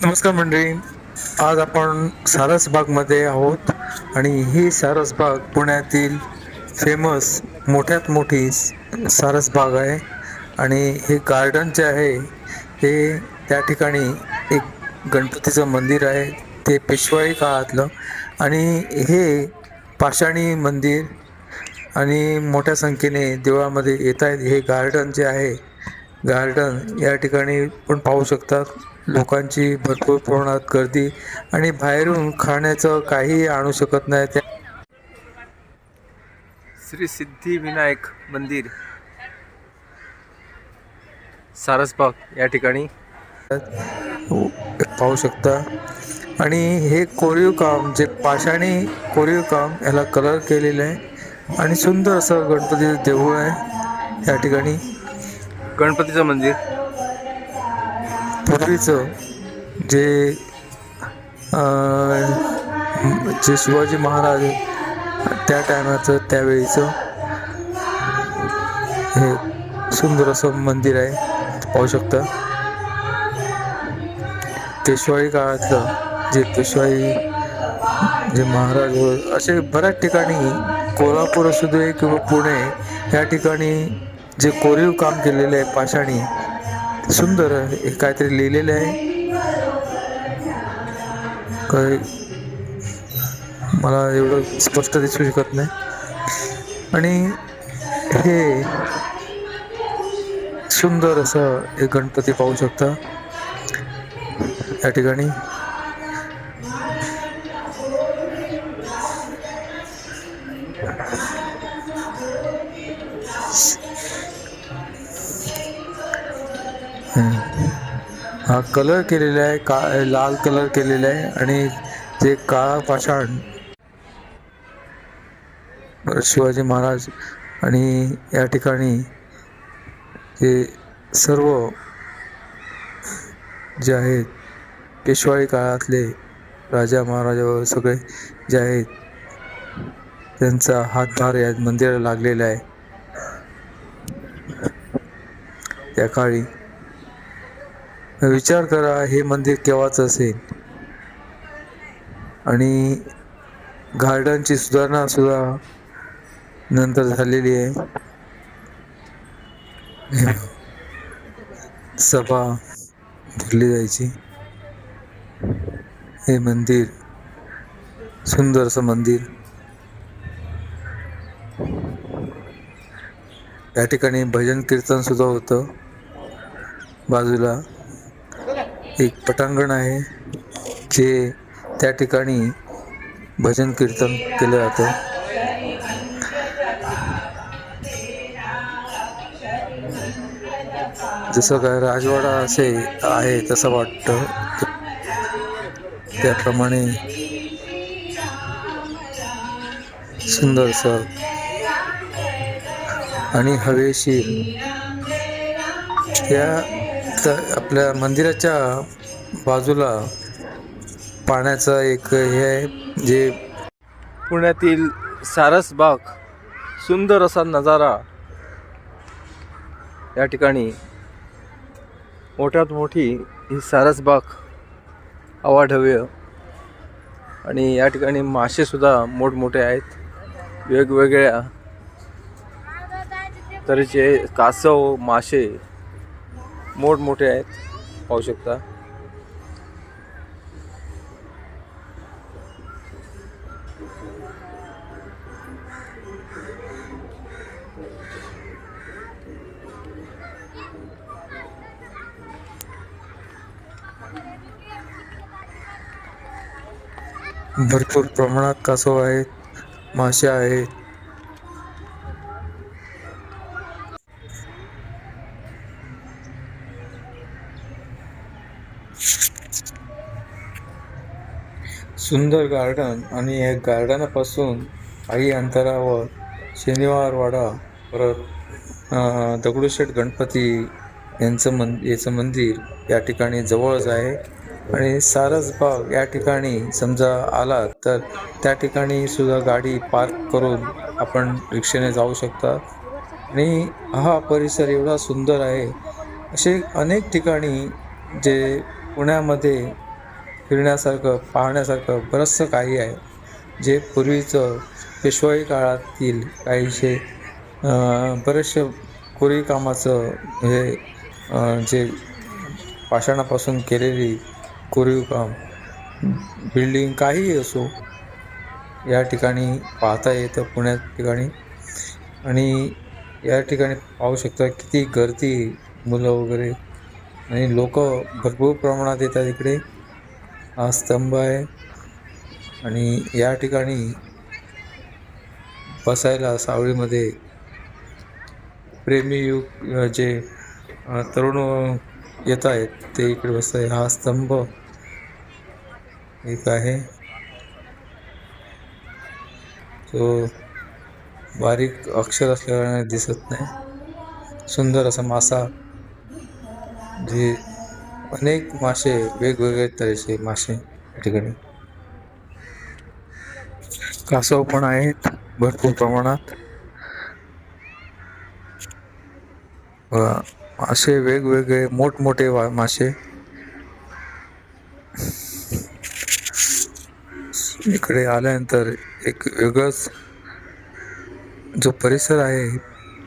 नमस्कार मंडळी. आज आपण सारसबागमध्ये आहोत आणि ही सारसबाग पुण्यातील फेमस मोठ्यात मोठी सारसबाग आहे. आणि हे गार्डन जे आहे हे त्या ठिकाणी एक गणपतीचं मंदिर आहे, ते पेशवाई काळातलं. आणि हे पाषाणी मंदिर आणि मोठ्या संख्येने देवळामध्ये येत आहेत. हे गार्डन जे आहे, गार्डन या ठिकाणी पण पाहू शकतात. लोकांची भरपूर प्रमाणात गर्दी आणि बाहेरून खाण्याचं काहीही आणू शकत नाही. त्या श्री सिद्धिविनायक मंदिर सारसबाग या ठिकाणी पाहू शकता. आणि हे कोरीव काम, जे पाषाणी कोरीव काम, याला कलर केलेलं आहे आणि सुंदर असं गणपतीचं देऊळ आहे या ठिकाणी. गणपतीचं मंदिर पूर्वीचं जे जे शिवाजी महाराज त्या टायमाचं, त्यावेळीचं हे सुंदर असं मंदिर आहे, पाहू शकता. पेशवाई काळातलं, जे पेशवाई जे महाराज असे बऱ्याच ठिकाणी, कोल्हापूर असू दे किंवा पुणे, या ठिकाणी जे कोरीव काम केलेले आहे पाषाणी, सुंदर हे काहीतरी लिहिलेले आहे. काही मला एवढं स्पष्ट दिसू शकत नाही. आणि हे सुंदर असं एक गणपती पाहू शकता या ठिकाणी. हा कलर केलेला आहे, लाल कलर केलेला आहे. आणि जे काळा पाषाण शिवाजी महाराज, आणि या ठिकाणी हे सर्व जे आहेत पेशवाई काळातले राजा महाराजा सगळे जे आहेत, त्यांचा हातभार या मंदिराला लागलेला आहे. त्या काळी विचार करा, हे मंदिर केव्हाच असेल. आणि गार्डनची सुधारणा सुद्धा नंतर झालेली आहे. सभा भरली जायची. हे मंदिर, सुंदर असं मंदिर. या ठिकाणी भजन कीर्तन सुद्धा होतं. बाजूला एक पटांगण आहे, जे त्या ठिकाणी भजन कीर्तन केलं जातं. जसं काय राजवाडा असे आहे तसं वाटतं, त्याप्रमाणे सुंदरसं आणि हवेशीर. या आपल्या मंदिराच्या बाजूला पाण्याचं एक हे आहे, जे पुण्यातील सारसबाग, सुंदर असा नजारा. या ठिकाणी मोठ्यात मोठी ही सारसबाग अवाढव्य. आणि या ठिकाणी मासे सुद्धा मोठमोठे आहेत, वेगवेगळ्या तऱ्हेचे कासव, मासे मोठमोठे आहेत, पाहू शकता. भरपूर प्रमाणात कासव आहेत, मासे आहेत. सुंदर गार्डन. आणि या गार्डनापासून काही अंतरावर शनिवारवाडा, परत दगडूशेठ गणपती याचं मंदिर या ठिकाणी जवळच आहे. आणि सारसबाग या ठिकाणी समजा आला तर त्या ठिकाणी सुद्धा गाडी पार्क करून आपण रिक्षेने जाऊ शकता. आणि हा परिसर एवढा सुंदर आहे. असे अनेक ठिकाणी जे पुण्यामध्ये फिरण्यासारखं पाहण्यासारखं बरंचसं काही आहे, जे पूर्वीचं पेशवाई काळातील काहीसे बरेचसे कोरीव कामाचं हे जे पाषाणापासून केलेली कोरीव काम, बिल्डिंग काहीही असो, या ठिकाणी पाहता येतं पुण्यात ठिकाणी. आणि या ठिकाणी पाहू शकता किती गर्दी, मुलं वगैरे आणि लोक भरपूर प्रमाणात येतात इकडे. हा स्तंभ आहे आणि या ठिकाणी बसायला सावलीमध्ये प्रेमी युग जे तरुण येत आहेत ते इकडे बसताय. हा स्तंभ एक आहे जो बारीक अक्षर असल्याने दिसत नाही. सुंदर असा मासा, जे अनेक मासे, वेगवेगळे तऱ्हेचे मासे या ठिकाणी. कासव पण आहेत भरपूर प्रमाणात. असे वेगवेगळे मोठमोठे मासे इकडे आल्यानंतर एक वेगळंच जो परिसर आहे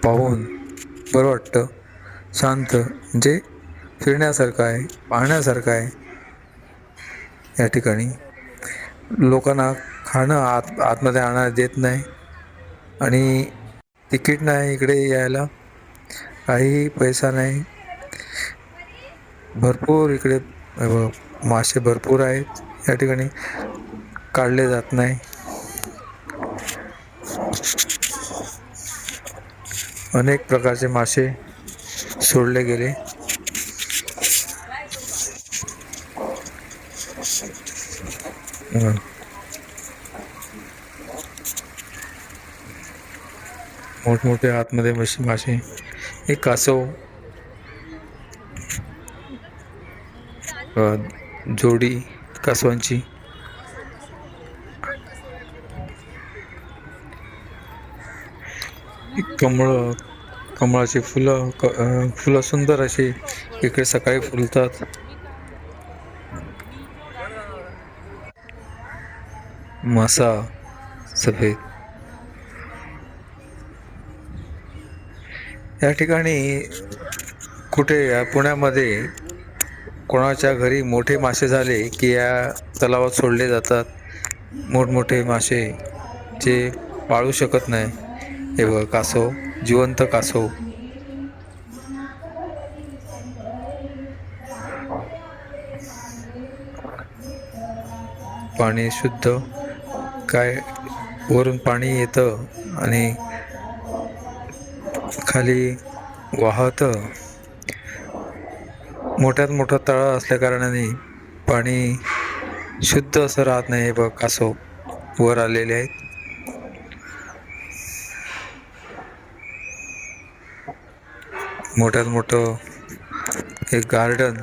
पाहून बरं वाटतं. शांत, म्हणजे फिरण्यासारखं आहे, पाहण्यासारखं आहे. या ठिकाणी लोकांना खाणं आतमध्ये आणायला देत नाही आणि तिकीट नाही इकडे यायला, काहीही पैसा नाही. भरपूर इकडे मासे भरपूर आहेत. या ठिकाणी काढले जात नाही. अनेक प्रकारचे मासे सोडले गेले. मोठमोठे आतमध्ये मासे. एक कासव, जोडी कासवांची. कमळाची फुलं सुंदर अशी इकडे सकाळी फुलतात. मासा सफेद. या ठिकाणी कुठे या पुण्यामध्ये कोणाच्या घरी मोठे मासे झाले की या तलावात सोडले जातात. मोठमोठे मासे जे पाळू शकत नाही. हे बघा कासव, जिवंत कासव. पाणी शुद्ध, काय वरून पाणी येतं आणि खाली वाहतं. मोठ्यात मोठा तळा असल्या कारणाने पाणी शुद्ध असं राहत नाही. बघ कासव वर आलेले आहेत. मोठ्यात मोठं एक गार्डन